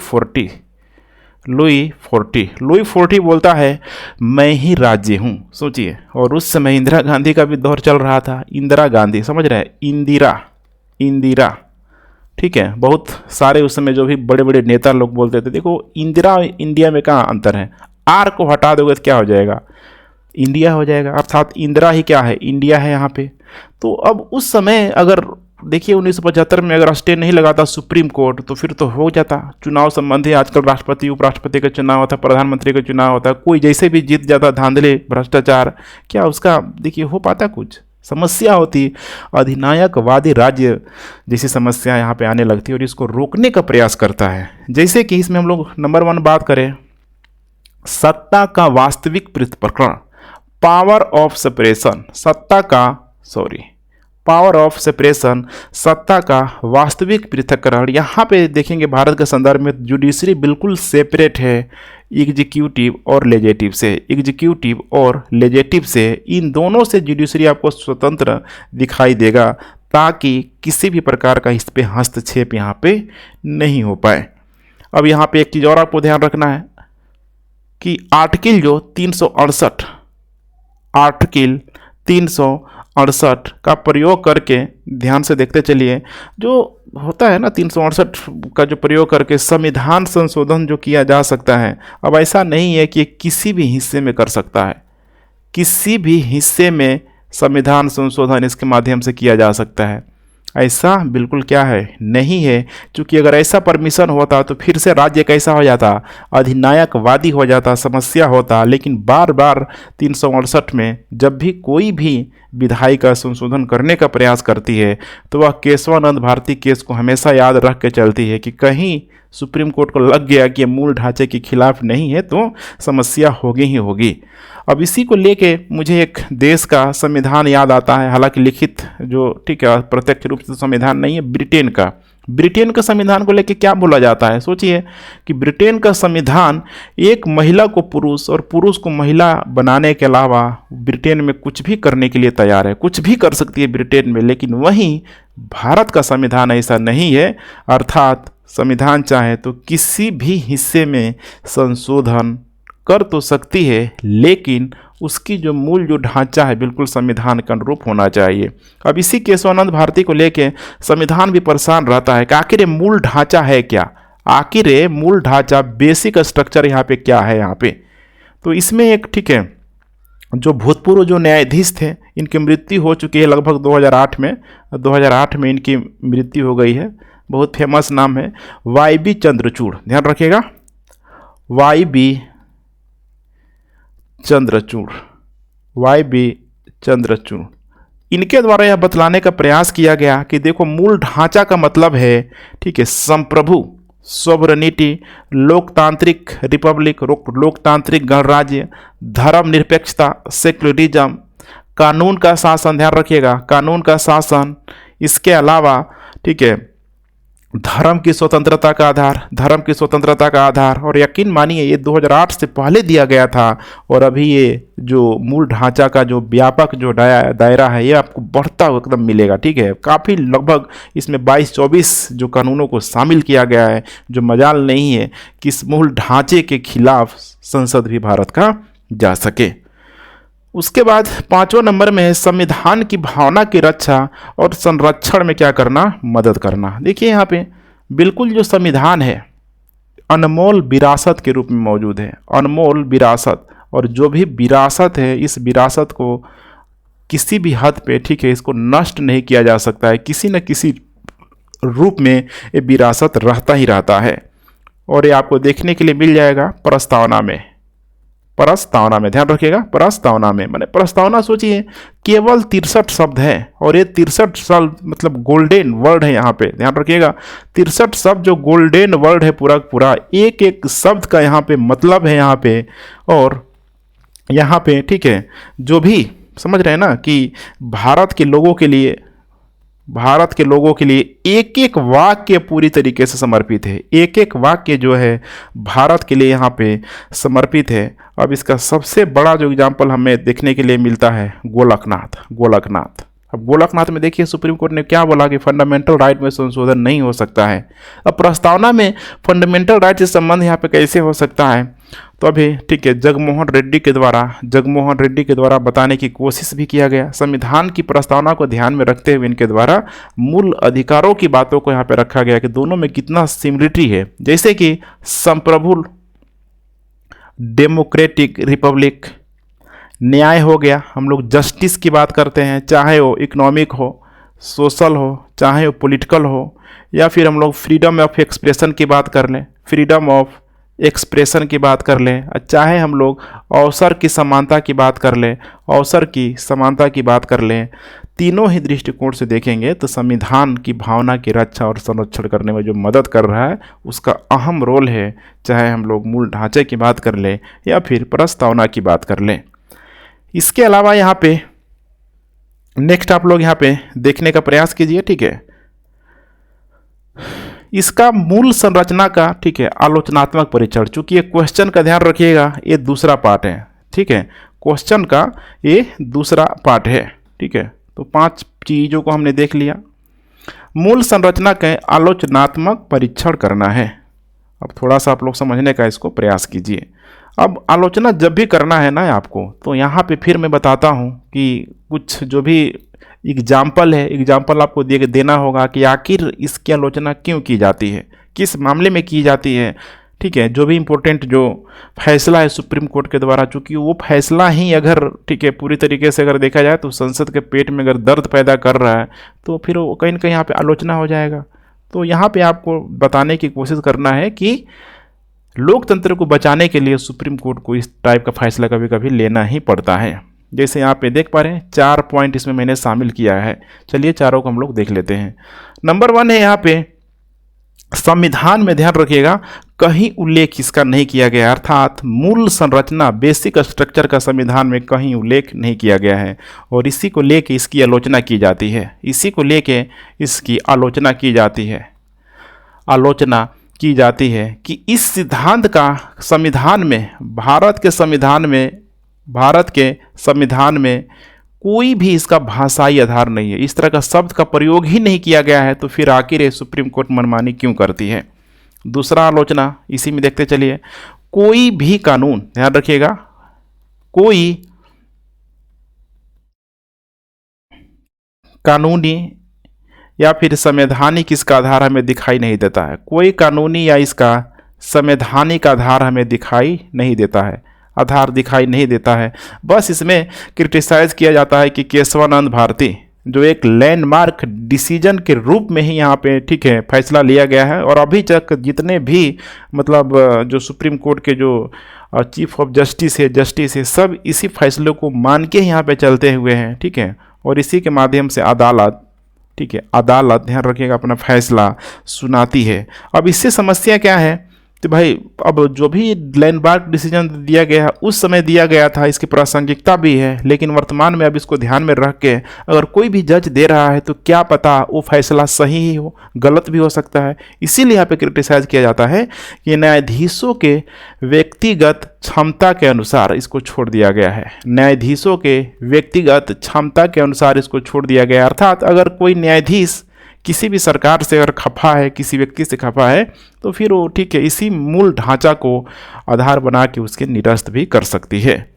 फोर्टी बोलता है मैं ही राज्य हूँ। सोचिए, और उस समय इंदिरा गांधी का भी दौर चल रहा था। इंदिरा गांधी, समझ रहे हैं, इंदिरा, ठीक है, बहुत सारे उस समय जो भी बड़े बड़े नेता लोग बोलते थे। देखो इंदिरा इंडिया में कहाँ अंतर है, आर को हटा दोगे तो क्या हो जाएगा, इंडिया हो जाएगा, अर्थात इंदिरा ही क्या है, इंडिया है यहाँ पे। तो अब उस समय अगर देखिए 1975 में अगर स्टे नहीं लगाता सुप्रीम कोर्ट, तो फिर तो हो जाता चुनाव संबंधी। आजकल राष्ट्रपति उपराष्ट्रपति का चुनाव होता है, प्रधानमंत्री का चुनाव होता है, कोई जैसे भी जीत जाता, धांधले भ्रष्टाचार, क्या उसका देखिए हो पाता, कुछ समस्या होती। अधिनायकवादी राज्य जैसी समस्या यहाँ पे आने लगती है और इसको रोकने का प्रयास करता है। जैसे कि इसमें हम लोग नंबर 1 बात करें, सत्ता का वास्तविक पृथक्करण, power of separation, power of separation, सत्ता का वास्तविक पृथक्करण। यहाँ पे देखेंगे भारत के संदर्भ में जुडिशरी बिल्कुल सेपरेट है एग्जीक्यूटिव और लेजिस्लेटिव से, इन दोनों से जुडिशरी आपको स्वतंत्र दिखाई देगा, ताकि किसी भी प्रकार का इस पे हस्तक्षेप यहाँ पे नहीं हो पाए। अब यहाँ पे एक चीज़ और आपको ध्यान रखना है, कि आर्टिकल जो 368 आर्टिकल 368 का प्रयोग करके, ध्यान से देखते चलिए, जो होता है ना 368 का जो प्रयोग करके संविधान संशोधन जो किया जा सकता है, अब ऐसा नहीं है कि ये किसी भी हिस्से में कर सकता है, किसी भी हिस्से में संविधान संशोधन इसके माध्यम से किया जा सकता है, ऐसा बिल्कुल क्या है, नहीं है। क्योंकि अगर ऐसा परमिशन होता तो फिर से राज्य कैसा हो जाता, अधिनायकवादी हो जाता, समस्या होता। लेकिन बार बार 368 में जब भी कोई भी विधायिका संशोधन करने का प्रयास करती है तो वह केशवानंद भारती केस को हमेशा याद रख के चलती है कि कहीं सुप्रीम कोर्ट को लग गया कि मूल ढांचे के खिलाफ नहीं है तो समस्या होगी ही होगी। अब इसी को लेके मुझे एक देश का संविधान याद आता है, हालांकि लिखित जो, ठीक है, प्रत्यक्ष रूप से संविधान नहीं है, ब्रिटेन का। ब्रिटेन का संविधान को लेके क्या बोला जाता है, सोचिए कि ब्रिटेन का संविधान एक महिला को पुरुष और पुरुष को महिला बनाने के अलावा ब्रिटेन में कुछ भी करने के लिए तैयार है, कुछ भी कर सकती है ब्रिटेन में। लेकिन वहीं भारत का संविधान ऐसा नहीं है, अर्थात संविधान चाहे तो किसी भी हिस्से में संशोधन कर तो सकती है, लेकिन उसकी जो मूल जो ढांचा है बिल्कुल संविधान के अनुरूप होना चाहिए। अब इसी केशवानंद भारती को लेके संविधान भी परेशान रहता है कि आखिर ये मूल ढांचा है क्या, आखिर ये मूल ढांचा, बेसिक स्ट्रक्चर यहाँ पे क्या है यहाँ पे। तो इसमें एक, ठीक है, जो भूतपूर्व जो न्यायाधीश थे इनकी मृत्यु हो चुकी है लगभग 2008 में इनकी मृत्यु हो गई है। बहुत फेमस नाम है वाई.बी. चंद्रचूड़, ध्यान रखिएगा, वाई.बी. चंद्रचूड़। इनके द्वारा यह बतलाने का प्रयास किया गया कि देखो मूल ढांचा का मतलब है, ठीक है, संप्रभु, सोवरेनिटी, लोकतांत्रिक रिपब्लिक, लोकतांत्रिक गणराज्य, धर्मनिरपेक्षता, सेक्युलरिज्म, कानून का शासन, ध्यान रखिएगा, कानून का शासन, इसके अलावा, ठीक है, धर्म की स्वतंत्रता का आधार, और यकीन मानिए ये 2008 से पहले दिया गया था और अभी ये जो मूल ढांचा का जो व्यापक जो दायरा है ये आपको बढ़ता हुआ एकदम मिलेगा, ठीक है। काफ़ी लगभग इसमें 22-24 जो कानूनों को शामिल किया गया है, जो मजाल नहीं है कि इस मूल ढांचे के खिलाफ संसद भी भारत का जा सके। उसके बाद 5वां नंबर में है संविधान की भावना की रक्षा और संरक्षण में क्या करना, मदद करना। देखिए यहाँ पे बिल्कुल जो संविधान है अनमोल विरासत के रूप में मौजूद है, अनमोल विरासत, और जो भी विरासत है इस विरासत को किसी भी हद पे, ठीक है, इसको नष्ट नहीं किया जा सकता है, किसी न किसी रूप में ये विरासत रहता ही रहता है। और ये आपको देखने के लिए मिल जाएगा प्रस्तावना में, ध्यान रखिएगा, प्रस्तावना में, मैंने प्रस्तावना सोचिए केवल 63 शब्द है और ये 63 शब्द मतलब गोल्डन वर्ड है यहाँ पे, ध्यान रखिएगा, 63 शब्द जो गोल्डन वर्ड है, पूरा एक एक शब्द का यहाँ पे मतलब है यहाँ पे। और यहाँ पे, ठीक है, जो भी समझ रहे हैं ना कि भारत के लोगों के लिए एक एक वाक्य पूरी तरीके से समर्पित है, एक एक वाक्य जो है भारत के लिए यहाँ पे समर्पित है। अब इसका सबसे बड़ा जो एग्जाम्पल हमें देखने के लिए मिलता है गोलकनाथ। अब गोलकनाथ में देखिए सुप्रीम कोर्ट ने क्या बोला कि फंडामेंटल राइट में संशोधन नहीं हो सकता है। अब प्रस्तावना में फंडामेंटल राइट से संबंध यहाँ पे कैसे हो सकता है, तो अभी, ठीक है, जगमोहन रेड्डी के द्वारा बताने की कोशिश भी किया गया। संविधान की प्रस्तावना को ध्यान में रखते हुए इनके द्वारा मूल अधिकारों की बातों को यहाँ पे रखा गया कि दोनों में कितना सिमिलरिटी है। जैसे कि संप्रभु डेमोक्रेटिक रिपब्लिक, न्याय हो गया, हम लोग जस्टिस की बात करते हैं, चाहे वो इकोनॉमिक हो, सोशल हो, चाहे वो पॉलिटिकल हो, या फिर हम लोग फ्रीडम ऑफ एक्सप्रेशन की बात कर लें, चाहे हम लोग अवसर की समानता की बात कर लें, तीनों ही दृष्टिकोण से देखेंगे तो संविधान की भावना की रक्षा और संरक्षण करने में जो मदद कर रहा है उसका अहम रोल है, चाहे हम लोग मूल ढांचे की बात कर लें या फिर प्रस्तावना की बात कर लें। इसके अलावा यहाँ पे नेक्स्ट आप लोग यहाँ पे देखने का प्रयास कीजिए, ठीक है, इसका मूल संरचना का, ठीक है, आलोचनात्मक परीक्षण। चूंकि ये क्वेश्चन का ध्यान रखिएगा, ये दूसरा पार्ट है, ठीक है, क्वेश्चन का ये दूसरा पार्ट है, ठीक है। तो 5 चीज़ों को हमने देख लिया। मूल संरचना का आलोचनात्मक परीक्षण करना है। अब थोड़ा सा आप लोग समझने का इसको प्रयास कीजिए। अब आलोचना जब भी करना है ना आपको, तो यहाँ पे फिर मैं बताता हूँ कि कुछ जो भी एग्जाम्पल है, एग्जाम्पल आपको देना होगा कि आखिर इसकी आलोचना क्यों की जाती है, किस मामले में की जाती है। ठीक है, जो भी इम्पोर्टेंट जो फैसला है सुप्रीम कोर्ट के द्वारा, चूंकि वो फैसला ही अगर ठीक है पूरी तरीके से अगर देखा जाए तो संसद के पेट में अगर दर्द पैदा कर रहा है तो फिर वो कहीं ना कहीं यहाँ पे आलोचना हो जाएगा। तो यहाँ पे आपको बताने की कोशिश करना है कि लोकतंत्र को बचाने के लिए सुप्रीम कोर्ट को इस टाइप का फैसला कभी कभी लेना ही पड़ता है। जैसे यहाँ पे देख पा रहे हैं 4 पॉइंट इसमें मैंने शामिल किया है। चलिए चारों को हम लोग देख लेते हैं। नंबर 1 है यहाँ पे संविधान में, ध्यान रखिएगा, कहीं उल्लेख इसका नहीं किया गया, अर्थात मूल संरचना बेसिक स्ट्रक्चर का संविधान में कहीं उल्लेख नहीं किया गया है और इसी को लेके इसकी आलोचना की जाती है, इसी को लेके इसकी आलोचना की जाती है। आलोचना की जाती है कि इस सिद्धांत का संविधान में, भारत के संविधान में कोई भी इसका भाषाई आधार नहीं है, इस तरह का शब्द का प्रयोग ही नहीं किया गया है, तो फिर आखिर ये सुप्रीम कोर्ट मनमानी क्यों करती है। दूसरा आलोचना इसी में देखते चलिए, कोई भी कानून, ध्यान रखिएगा, कोई कानूनी या फिर संवैधानिक इसका आधार हमें दिखाई नहीं देता है, कोई कानूनी या इसका संवैधानिक आधार हमें दिखाई नहीं देता है, आधार दिखाई नहीं देता है। बस इसमें क्रिटिसाइज किया जाता है कि केशवानंद भारती जो एक लैंडमार्क डिसीजन के रूप में ही यहाँ पे ठीक है फैसला लिया गया है और अभी तक जितने भी मतलब जो सुप्रीम कोर्ट के जो चीफ ऑफ जस्टिस है सब इसी फैसले को मान के यहाँ पे चलते हुए हैं। ठीक है, और इसी के माध्यम से अदालत, ठीक है, अदालत ध्यान रखिएगा अपना फैसला सुनाती है। अब इससे समस्या क्या है, तो भाई अब जो भी लैंडमार्क डिसीजन दिया गया उस समय दिया गया था, इसकी प्रासंगिकता भी है, लेकिन वर्तमान में अब इसको ध्यान में रख के अगर कोई भी जज दे रहा है तो क्या पता वो फैसला सही ही हो, गलत भी हो सकता है। इसीलिए यहाँ पे क्रिटिसाइज किया जाता है कि न्यायाधीशों के व्यक्तिगत क्षमता के अनुसार इसको छोड़ दिया गया है, न्यायाधीशों के व्यक्तिगत क्षमता के अनुसार इसको छोड़ दिया गया। अर्थात अगर कोई न्यायाधीश किसी भी सरकार से अगर खफा है, किसी व्यक्ति से खफा है, तो फिर वो ठीक है इसी मूल ढांचा को आधार बना के उसके निरस्त भी कर सकती है।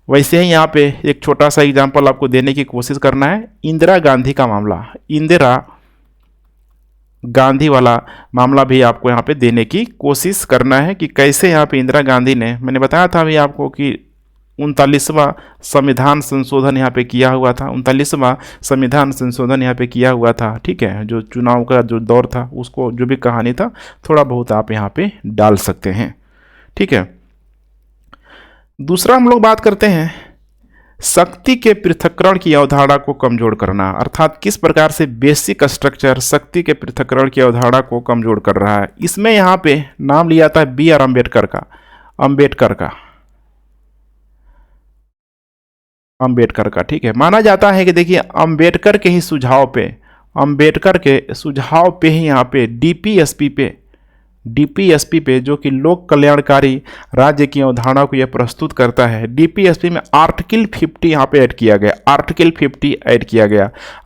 वैसे ही यहाँ पे एक छोटा सा एग्जांपल आपको देने की कोशिश करना है, इंदिरा गांधी का मामला, इंदिरा गांधी वाला मामला भी आपको यहाँ पे देने की कोशिश करना है कि कैसे यहाँ पे इंदिरा गांधी ने, मैंने बताया था अभी आपको कि 39वां संविधान संशोधन यहाँ पे किया हुआ था, 39वां संविधान संशोधन यहाँ पे किया हुआ था। ठीक है, जो चुनाव का जो दौर था उसको जो भी कहानी था थोड़ा बहुत आप यहाँ पे डाल सकते हैं। ठीक है, दूसरा हम लोग बात करते हैं शक्ति के पृथक्करण की अवधारणा को कमजोर करना, अर्थात किस प्रकार से बेसिक स्ट्रक्चर शक्ति के पृथक्करण की अवधारणा को कमजोर कर रहा है। इसमें यहाँ पे नाम लिया था BR अम्बेडकर का। ठीक है, माना जाता है कि देखिए अम्बेडकर के सुझाव पे ही यहाँ पे डीपीएसपी पे जो कि लोक कल्याणकारी राज्य की अवधारणा को यह प्रस्तुत करता है। डीपीएसपी में आर्टिकल 50 यहाँ पे ऐड किया गया,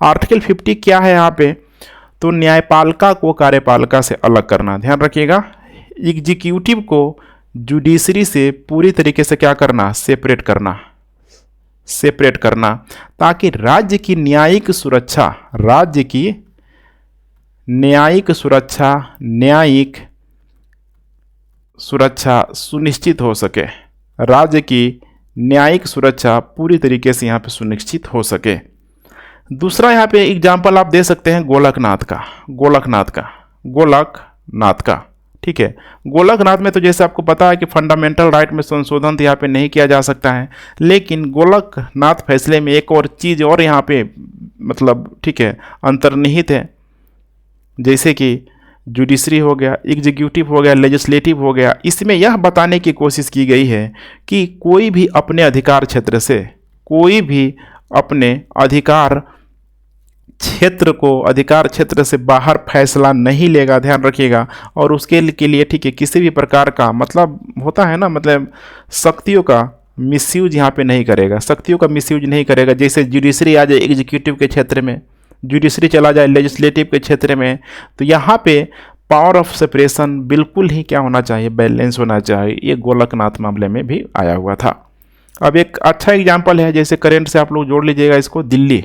आर्टिकल 50 क्या है यहाँ पे, तो न्यायपालिका को कार्यपालिका से अलग करना, ध्यान रखिएगा, एग्जीक्यूटिव को जुडिशरी से पूरी तरीके से क्या करना, सेपरेट करना, ताकि राज्य की न्यायिक सुरक्षा सुनिश्चित हो सके, राज्य की न्यायिक सुरक्षा पूरी तरीके से यहाँ पे सुनिश्चित हो सके। दूसरा यहाँ पे एग्जाम्पल आप दे सकते हैं गोलकनाथ का। ठीक है, गोलकनाथ में तो जैसे आपको पता है कि फंडामेंटल राइट में संशोधन तो यहाँ पे नहीं किया जा सकता है, लेकिन गोलकनाथ फैसले में एक और चीज़ और यहाँ पे मतलब ठीक है अंतर्निहित है, जैसे कि जुडिशरी हो गया, एग्जीक्यूटिव हो गया, लेजिस्लेटिव हो गया। इसमें यह बताने की कोशिश की गई है कि कोई भी अपने अधिकार क्षेत्र से बाहर फैसला नहीं लेगा, ध्यान रखिएगा, और उसके लिए ठीक है किसी भी प्रकार का मतलब होता है ना, मतलब शक्तियों का मिसयूज यहाँ पे नहीं करेगा, जैसे जुडिशरी आ जाए एग्जीक्यूटिव के क्षेत्र में, जुडिशरी चला जाए लेजिस्लेटिव के क्षेत्र में, तो यहाँ पे पावर ऑफ सेपरेशन बिल्कुल ही क्या होना चाहिए, बैलेंस होना चाहिए। ये गोलकनाथ मामले में भी आया हुआ था। अब एक अच्छा एग्जाम्पल है, जैसे करंट से आप लोग जोड़ लीजिएगा इसको, दिल्ली।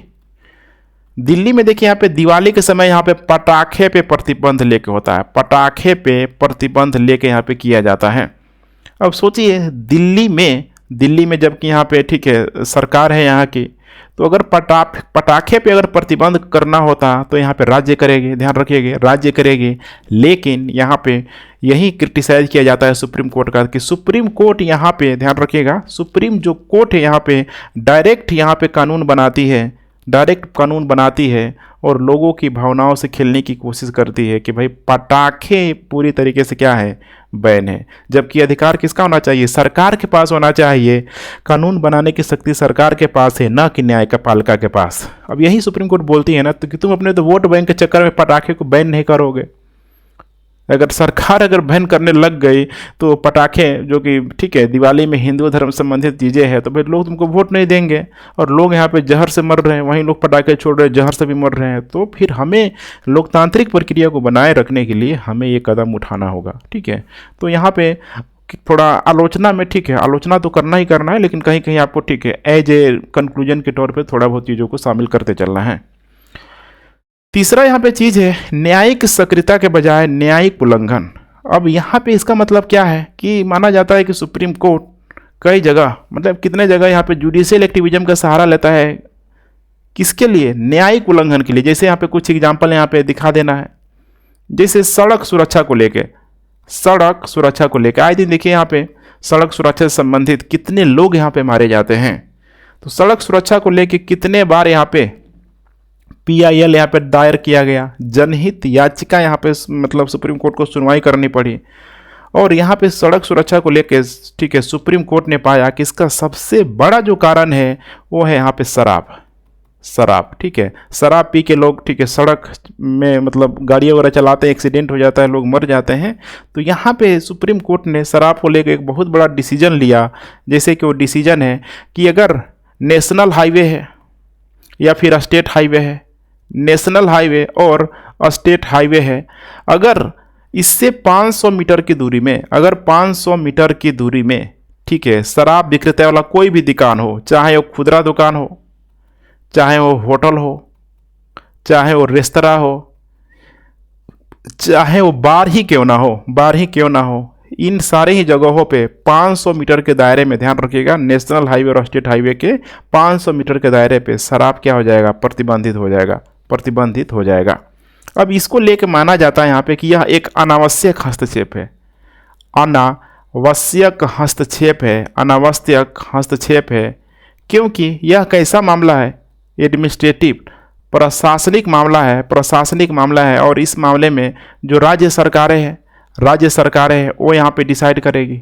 दिल्ली में देखिए यहाँ पे दिवाली के समय यहाँ पे पटाखे पे प्रतिबंध लेके होता है, पटाखे पे प्रतिबंध लेके यहाँ पे किया जाता है। अब सोचिए दिल्ली में जबकि यहाँ पे ठीक है सरकार है यहाँ की, तो अगर पटाखे पे अगर प्रतिबंध करना होता तो यहाँ पे राज्य करेगी, ध्यान रखिएगा राज्य करेगी। लेकिन यहाँ पे यही क्रिटिसाइज किया जाता है सुप्रीम कोर्ट का कि सुप्रीम कोर्ट यहाँ पे, ध्यान रखिएगा, सुप्रीम जो कोर्ट है यहाँ पे डायरेक्ट यहाँ पे कानून बनाती है और लोगों की भावनाओं से खेलने की कोशिश करती है कि भाई पटाखे पूरी तरीके से क्या है, बैन है। जबकि अधिकार किसका होना चाहिए, सरकार के पास होना चाहिए। कानून बनाने की शक्ति सरकार के पास है, ना कि न्यायपालिका के पास। अब यही सुप्रीम कोर्ट बोलती है ना, तो कि तुम अपने तो वोट बैंक के चक्कर में पटाखे को बैन नहीं करोगे। अगर सरकार बैन करने लग गई तो पटाखे, जो कि ठीक है दिवाली में हिंदू धर्म संबंधित चीज़ें हैं, तो फिर लोग तुमको वोट नहीं देंगे। और लोग यहाँ पे जहर से मर रहे हैं, वहीं लोग पटाखे छोड़ रहे हैं, जहर से भी मर रहे हैं। तो फिर हमें लोकतांत्रिक प्रक्रिया को बनाए रखने के लिए हमें ये कदम उठाना होगा, ठीक है। तो यहाँ पे थोड़ा आलोचना में, ठीक है, आलोचना तो करना ही करना है, लेकिन कहीं कहीं आपको ठीक है एज ए कंक्लूजन के तौर पर थोड़ा बहुत चीज़ों को शामिल करते चलना है। तीसरा यहाँ पे चीज़ है न्यायिक सक्रियता के बजाय न्यायिक उल्लंघन। अब यहाँ पे इसका मतलब क्या है कि माना जाता है कि सुप्रीम कोर्ट कई जगह, मतलब कितने जगह यहाँ पे जुडिशियल एक्टिविज्म का सहारा लेता है, किसके लिए, न्यायिक उल्लंघन के लिए। जैसे यहाँ पे कुछ एग्जाम्पल यहाँ पे दिखा देना है, जैसे सड़क सुरक्षा को लेके आए दिन देखिए यहाँ पे सड़क सुरक्षा से संबंधित कितने लोग यहाँ पे मारे जाते हैं। तो सड़क सुरक्षा को लेके कितने बार यहाँ पे PIL यहाँ पे दायर किया गया, जनहित याचिका यहाँ पे मतलब सुप्रीम कोर्ट को सुनवाई करनी पड़ी। और यहाँ पे सड़क सुरक्षा को लेके ठीक है सुप्रीम कोर्ट ने पाया कि इसका सबसे बड़ा जो कारण है वो है यहाँ पे शराब, ठीक है। शराब पी के लोग, ठीक है, सड़क में मतलब गाड़ियाँ वगैरह चलाते हैं, एक्सीडेंट हो जाता है, लोग मर जाते हैं। तो यहाँ पे सुप्रीम कोर्ट ने शराब को लेकर एक बहुत बड़ा डिसीजन लिया। जैसे कि वो डिसीजन है कि अगर नेशनल हाईवे है या फिर स्टेट हाईवे है, नेशनल हाईवे और स्टेट हाईवे है, अगर इससे 500 मीटर की दूरी में, अगर 500 मीटर की दूरी में, ठीक है, शराब विक्रेता वाला कोई भी दुकान हो, चाहे वो खुदरा दुकान हो, चाहे वो होटल हो, चाहे वो रेस्तरां हो, चाहे वो बार ही क्यों ना हो, इन सारे ही जगहों पे 500 मीटर के दायरे में, ध्यान रखिएगा, नेशनल हाईवे और स्टेट हाईवे के 500 मीटर के दायरे पे शराब क्या हो जाएगा, प्रतिबंधित हो जाएगा। अब इसको लेके माना जाता है यहाँ पे कि यह एक अनावश्यक हस्तक्षेप है, क्योंकि यह कैसा मामला है, एडमिनिस्ट्रेटिव, प्रशासनिक मामला है। और इस मामले में जो राज्य सरकारें हैं वो यहाँ पे डिसाइड करेगी,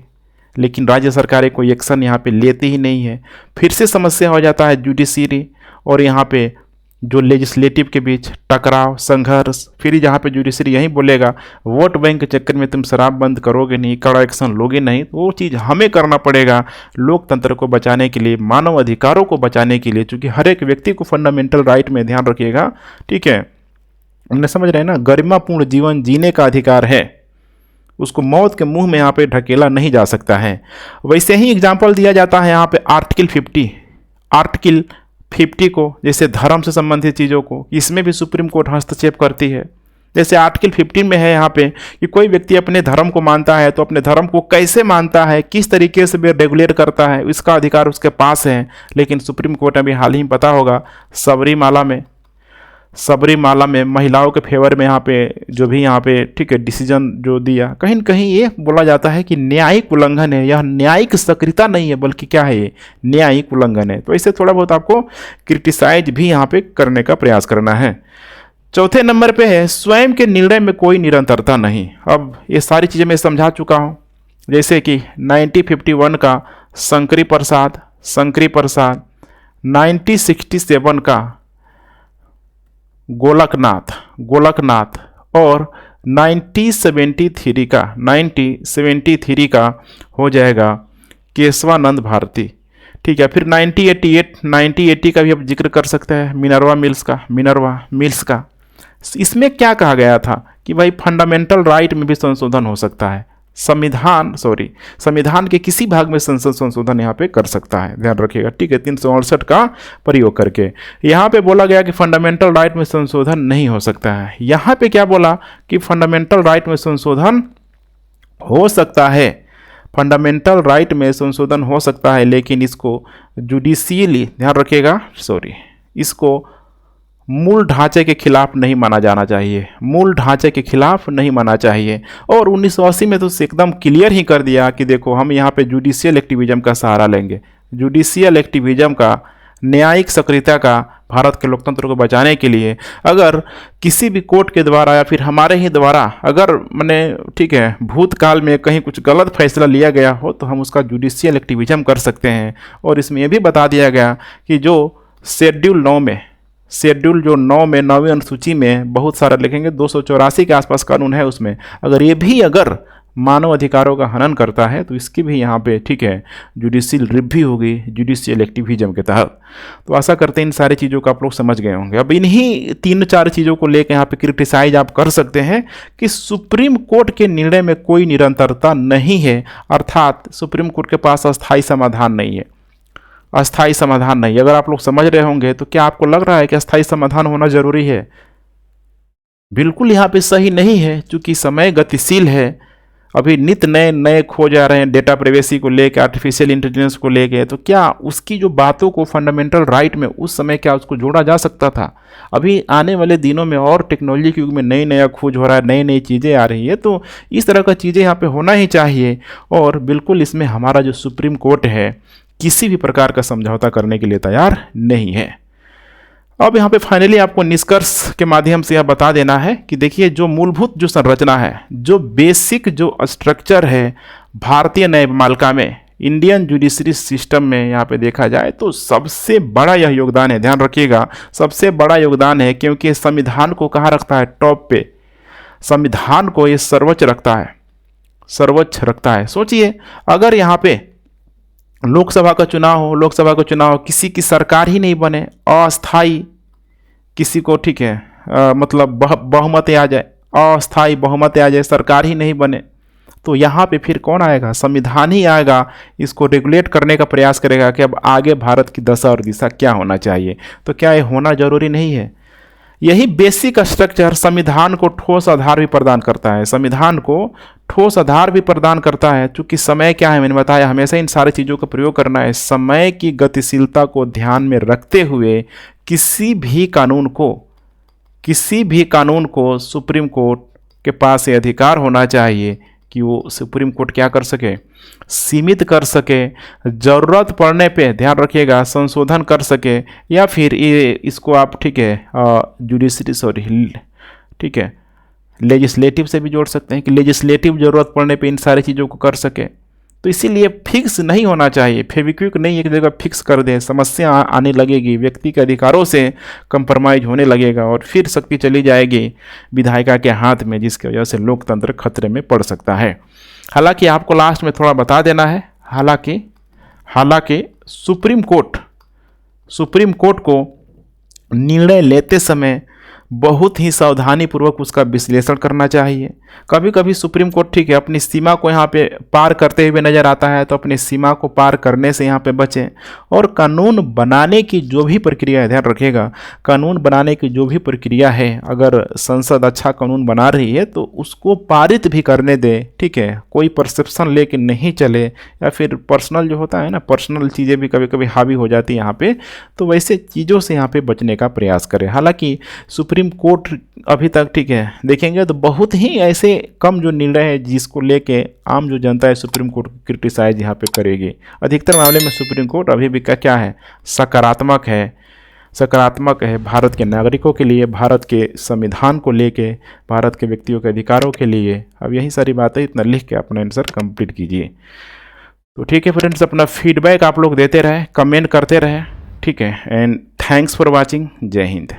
लेकिन राज्य सरकारें कोई एक्शन यहाँ पे लेती ही नहीं है। फिर से समस्या हो जाता है जुडिशरी और यहाँ पे जो लेजिस्लेटिव के बीच टकराव, संघर्ष। फिर जहाँ पे जुडिशरी यही बोलेगा वोट बैंक के चक्कर में तुम शराब बंद करोगे नहीं, कड़ा एक्शन लोगे नहीं, तो वो चीज़ हमें करना पड़ेगा लोकतंत्र को बचाने के लिए, मानव अधिकारों को बचाने के लिए, क्योंकि हर एक व्यक्ति को फंडामेंटल राइट में, ध्यान रखिएगा, ठीक है, हमने समझ रहे हैं ना, गरिमापूर्ण जीवन जीने का अधिकार है, उसको मौत के मुंह में यहाँ पे ढकेला नहीं जा सकता है। वैसे ही एग्जाम्पल दिया जाता है यहाँ पे आर्टिकल 50 को, जैसे धर्म से संबंधित चीज़ों को, इसमें भी सुप्रीम कोर्ट हस्तक्षेप करती है। जैसे आर्टिकल 15 में है यहाँ पे कि कोई व्यक्ति अपने धर्म को मानता है तो अपने धर्म को कैसे मानता है, किस तरीके से वे रेगुलेट करता है, इसका अधिकार उसके पास है। लेकिन सुप्रीम कोर्ट अभी हाल ही में पता होगा सबरीमाला में महिलाओं के फेवर में यहाँ पे जो भी यहाँ पे ठीक है डिसीजन जो दिया, कहीं न कहीं ये बोला जाता है कि न्यायिक उल्लंघन है, यह न्यायिक सक्रियता नहीं है बल्कि क्या है, ये न्यायिक उल्लंघन है। तो इससे थोड़ा बहुत आपको क्रिटिसाइज भी यहाँ पे करने का प्रयास करना है। चौथे नंबर पे है स्वयं के निर्णय में कोई निरंतरता नहीं। अब ये सारी चीज़ें मैं समझा चुका हूँ, जैसे कि 1951 का शंकरी प्रसाद, 1967 का गोलकनाथ और 1973 का हो जाएगा केशवानंद भारती, ठीक है। फिर 1980 का भी अब जिक्र कर सकते हैं, मिनर्वा मिल्स का इसमें क्या कहा गया था कि भाई फंडामेंटल राइट में भी संशोधन हो सकता है, संविधान के किसी भाग में संशोधन यहाँ पे कर सकता है, ध्यान रखिएगा, ठीक है। 368 का प्रयोग करके यहाँ पे बोला गया कि फंडामेंटल राइट में संशोधन नहीं हो सकता है। यहाँ पे क्या बोला कि फंडामेंटल राइट में संशोधन हो सकता है, फंडामेंटल राइट में संशोधन हो सकता है, लेकिन इसको जुडिशियली, ध्यान रखिएगा, इसको मूल ढांचे के खिलाफ नहीं माना जाना चाहिए, मूल ढांचे के खिलाफ नहीं माना चाहिए। और 1980 में तो एकदम क्लियर ही कर दिया कि देखो हम यहाँ पे जुडिशियल एक्टिविज्म का सहारा लेंगे, जुडिशियल एक्टिविज्म का, न्यायिक सक्रियता का, भारत के लोकतंत्र को बचाने के लिए अगर किसी भी कोर्ट के द्वारा या फिर हमारे ही द्वारा अगर मैंने, ठीक है, भूतकाल में कहीं कुछ गलत फैसला लिया गया हो तो हम उसका जुडिशियल एक्टिविज्म कर सकते हैं। और इसमें यह भी बता दिया गया कि जो शेड्यूल 9 में, शेड्यूल जो 9 में 9वीं अनुसूची में बहुत सारा लिखेंगे 284 के आसपास कानून है, उसमें अगर ये भी अगर मानव अधिकारों का हनन करता है तो इसकी भी यहाँ पे, ठीक है, जुडिशियल रिव्यू होगी जुडिशियल एक्टिविज्म के तहत। तो आशा करते हैं इन सारी चीज़ों को आप लोग समझ गए होंगे। अब इन्हीं 3-4 चीज़ों को लेकर यहाँ पे क्रिटिसाइज आप कर सकते हैं कि सुप्रीम कोर्ट के निर्णय में कोई निरंतरता नहीं है, अर्थात सुप्रीम कोर्ट के पास अस्थायी समाधान नहीं है, अस्थायी समाधान नहीं। अगर आप लोग समझ रहे होंगे तो क्या आपको लग रहा है कि अस्थायी समाधान होना जरूरी है? बिल्कुल यहाँ पे सही नहीं है, क्योंकि समय गतिशील है, अभी नित नए खोज आ रहे हैं डेटा प्राइवेसी को लेकर, आर्टिफिशियल इंटेलिजेंस को लेके। तो क्या उसकी जो बातों को फंडामेंटल राइट में उस समय क्या उसको जोड़ा जा सकता था? अभी आने वाले दिनों में और टेक्नोलॉजी के युग में नया खोज हो रहा है, नई चीज़ें आ रही है, तो इस तरह का चीज़ें यहाँ पे होना ही चाहिए। और बिल्कुल इसमें हमारा जो सुप्रीम कोर्ट है किसी भी प्रकार का समझौता करने के लिए तैयार नहीं है। अब यहाँ पे फाइनली आपको निष्कर्ष के माध्यम से यह बता देना है कि देखिए जो मूलभूत जो संरचना है, जो बेसिक जो स्ट्रक्चर है भारतीय न्यायपालिका में, इंडियन जुडिशरी सिस्टम में यहाँ पे देखा जाए तो सबसे बड़ा यह योगदान है, ध्यान रखिएगा, सबसे बड़ा योगदान है, क्योंकि संविधान को कहाँ रखता है? टॉप पे। संविधान को ये सर्वोच्च रखता है, सर्वोच्च रखता है। सोचिए अगर यहाँ पे लोकसभा का चुनाव हो, किसी की सरकार ही नहीं बने, अस्थाई किसी को, ठीक है, मतलब बहुमत आ जाए, अस्थाई बहुमत आ जाए, सरकार ही नहीं बने, तो यहाँ पे फिर कौन आएगा? संविधान ही आएगा, इसको रेगुलेट करने का प्रयास करेगा कि अब आगे भारत की दशा और दिशा क्या होना चाहिए। तो क्या ये होना जरूरी नहीं है? यही बेसिक स्ट्रक्चर संविधान को ठोस आधार भी प्रदान करता है, संविधान को ठोस आधार भी प्रदान करता है। चूंकि समय क्या है, मैंने बताया, हमेशा इन सारी चीज़ों का प्रयोग करना है। समय की गतिशीलता को ध्यान में रखते हुए किसी भी कानून को सुप्रीम कोर्ट के पास ये अधिकार होना चाहिए कि वो सुप्रीम कोर्ट क्या कर सके? सीमित कर सके, ज़रूरत पड़ने पे, ध्यान रखिएगा, संशोधन कर सके, या फिर ये इसको आप, ठीक है, ठीक है, लेजिस्लेटिव से भी जोड़ सकते हैं कि लेजिस्लेटिव ज़रूरत पड़ने पे इन सारी चीज़ों को कर सके। तो इसीलिए फिक्स नहीं होना चाहिए, फेविक्विक नहीं एक जगह फिक्स कर दें, समस्या आने लगेगी, व्यक्ति के अधिकारों से कंप्रोमाइज होने लगेगा और फिर शक्ति चली जाएगी विधायिका के हाथ में, जिसकी वजह से लोकतंत्र खतरे में पड़ सकता है। हालांकि आपको लास्ट में थोड़ा बता देना है, हालांकि सुप्रीम कोर्ट को निर्णय लेते समय बहुत ही सावधानीपूर्वक उसका विश्लेषण करना चाहिए। कभी कभी सुप्रीम कोर्ट, ठीक है, अपनी सीमा को यहाँ पे पार करते हुए नज़र आता है, तो अपनी सीमा को पार करने से यहाँ पे बचें। और कानून बनाने की जो भी प्रक्रिया है, ध्यान रखिएगा, कानून बनाने की जो भी प्रक्रिया है, अगर संसद अच्छा कानून बना रही है तो उसको पारित भी करने दे, ठीक है, कोई परसेप्शन लेके नहीं चले, या फिर पर्सनल जो होता है ना, पर्सनल चीज़ें भी कभी कभी हावी हो जाती हैं यहाँ पे, तो वैसे चीज़ों से यहाँ पे बचने का प्रयास करें। हालांकि सुप्रीम कोर्ट अभी तक, ठीक है, देखेंगे तो बहुत ही ऐसे कम जो निर्णय है जिसको लेके आम जो जनता है सुप्रीम कोर्ट को क्रिटिसाइज यहाँ पे करेगी। अधिकतर मामले में सुप्रीम कोर्ट अभी भी क्या है? सकारात्मक है भारत के नागरिकों के लिए, भारत के संविधान को लेके, भारत के व्यक्तियों के अधिकारों के लिए। अब यही सारी बातें इतना लिख के अपना आंसर कंप्लीट कीजिए। तो ठीक है फ्रेंड्स, अपना फीडबैक आप लोग देते रहे, कमेंट करते रहे, ठीक है, एंड थैंक्स फॉर वॉचिंग। जय हिंद।